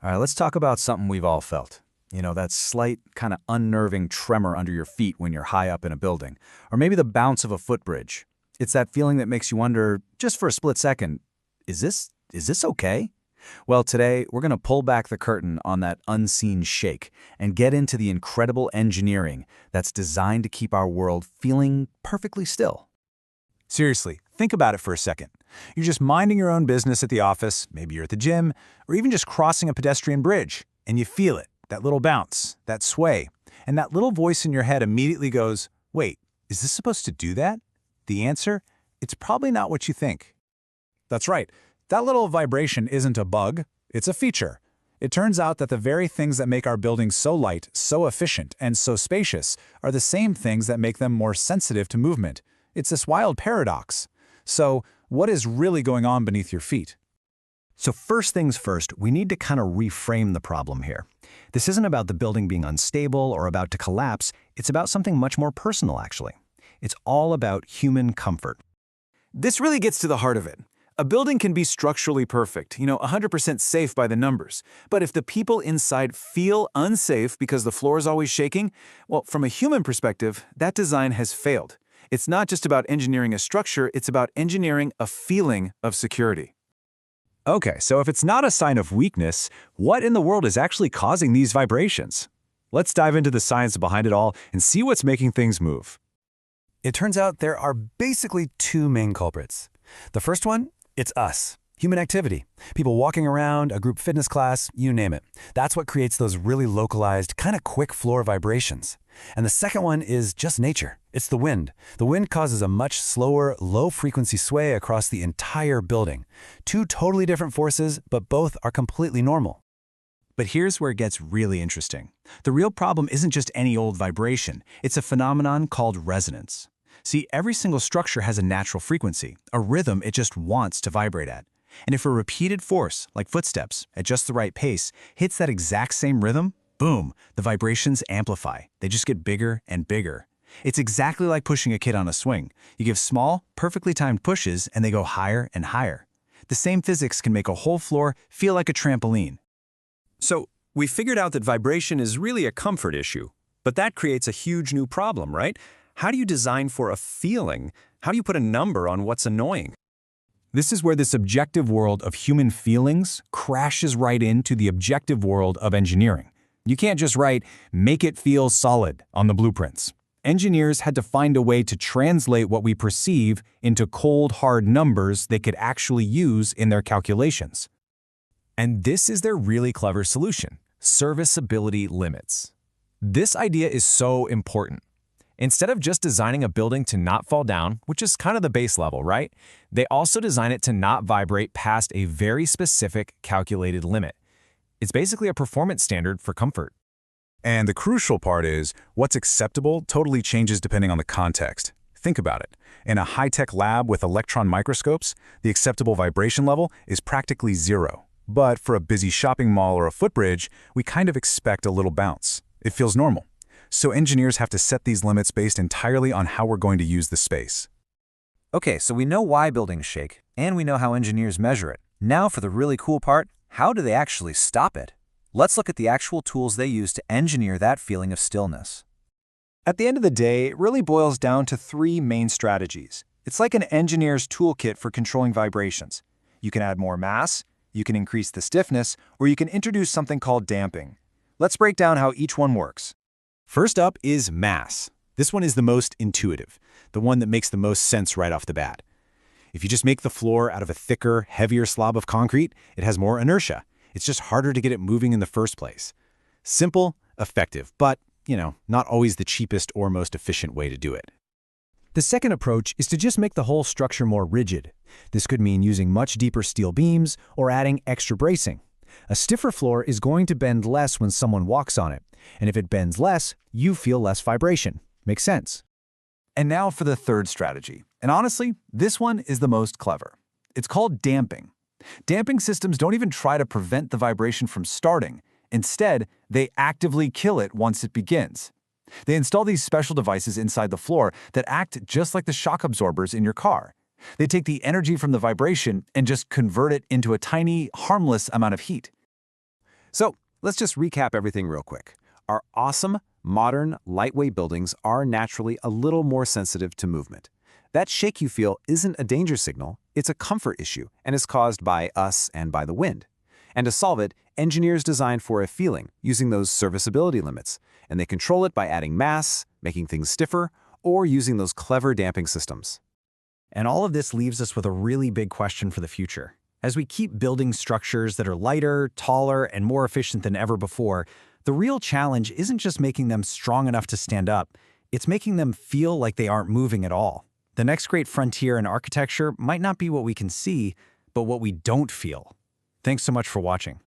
All right, let's talk about something we've all felt. That slight, kind of unnerving tremor under your feet when you're high up in a building, or maybe the bounce of a footbridge. It's that feeling that makes you wonder, just for a split second, is this okay? Well, today we're going to pull back the curtain on that unseen shake and get into the incredible engineering that's designed to keep our world feeling perfectly still. Seriously, think about it for a second. You're just minding your own business at the office, maybe you're at the gym, or even just crossing a pedestrian bridge, and you feel it, that little bounce, that sway, and that little voice in your head immediately goes, wait, is this supposed to do that? The answer? It's probably not what you think. That's right. That little vibration isn't a bug, it's a feature. It turns out that the very things that make our buildings so light, so efficient, and so spacious are the same things that make them more sensitive to movement. It's this wild paradox. So, what is really going on beneath your feet? So first things first, we need to kind of reframe the problem here. This isn't about the building being unstable or about to collapse. It's about something much more personal, actually. It's all about human comfort. This really gets to the heart of it. A building can be structurally perfect, 100% safe by the numbers. But if the people inside feel unsafe because the floor is always shaking, well, from a human perspective, that design has failed. It's not just about engineering a structure, it's about engineering a feeling of security. Okay, so if it's not a sign of weakness, what in the world is actually causing these vibrations? Let's dive into the science behind it all and see what's making things move. It turns out there are basically two main culprits. The first one, it's us. Human activity. People walking around, a group fitness class, you name it. That's what creates those really localized, kind of quick floor vibrations. And the second one is just nature. It's the wind. The wind causes a much slower, low-frequency sway across the entire building. Two totally different forces, but both are completely normal. But here's where it gets really interesting. The real problem isn't just any old vibration. It's a phenomenon called resonance. See, every single structure has a natural frequency, a rhythm it just wants to vibrate at. And if a repeated force, like footsteps, at just the right pace, hits that exact same rhythm, boom, the vibrations amplify. They just get bigger and bigger. It's exactly like pushing a kid on a swing. You give small, perfectly timed pushes, and they go higher and higher. The same physics can make a whole floor feel like a trampoline. So, we figured out that vibration is really a comfort issue. But that creates a huge new problem, right? How do you design for a feeling? How do you put a number on what's annoying? This is where the subjective world of human feelings crashes right into the objective world of engineering. You can't just write, make it feel solid on the blueprints. Engineers had to find a way to translate what we perceive into cold, hard numbers they could actually use in their calculations. And this is their really clever solution, serviceability limits. This idea is so important. Instead of just designing a building to not fall down, which is kind of the base level, right? They also design it to not vibrate past a very specific calculated limit. It's basically a performance standard for comfort. And the crucial part is, what's acceptable totally changes depending on the context. Think about it. In a high-tech lab with electron microscopes, the acceptable vibration level is practically zero. But for a busy shopping mall or a footbridge, we kind of expect a little bounce. It feels normal. So engineers have to set these limits based entirely on how we're going to use the space. Okay, so we know why buildings shake, and we know how engineers measure it. Now for the really cool part, how do they actually stop it? Let's look at the actual tools they use to engineer that feeling of stillness. At the end of the day, it really boils down to three main strategies. It's like an engineer's toolkit for controlling vibrations. You can add more mass, you can increase the stiffness, or you can introduce something called damping. Let's break down how each one works. First up is mass. This one is the most intuitive, the one that makes the most sense right off the bat. If you just make the floor out of a thicker, heavier slab of concrete, it has more inertia. It's just harder to get it moving in the first place. Simple, effective, but, not always the cheapest or most efficient way to do it. The second approach is to just make the whole structure more rigid. This could mean using much deeper steel beams or adding extra bracing. A stiffer floor is going to bend less when someone walks on it, and if it bends less, you feel less vibration. Makes sense. And now for the third strategy. And honestly, this one is the most clever. It's called damping. Damping systems don't even try to prevent the vibration from starting. Instead, they actively kill it once it begins. They install these special devices inside the floor that act just like the shock absorbers in your car. They take the energy from the vibration and just convert it into a tiny, harmless amount of heat. So let's just recap everything real quick. Our awesome, modern, lightweight buildings are naturally a little more sensitive to movement. That shake you feel isn't a danger signal, it's a comfort issue and is caused by us and by the wind. And to solve it, engineers design for a feeling using those serviceability limits, and they control it by adding mass, making things stiffer, or using those clever damping systems. And all of this leaves us with a really big question for the future. As we keep building structures that are lighter, taller, and more efficient than ever before, the real challenge isn't just making them strong enough to stand up, it's making them feel like they aren't moving at all. The next great frontier in architecture might not be what we can see, but what we don't feel. Thanks so much for watching.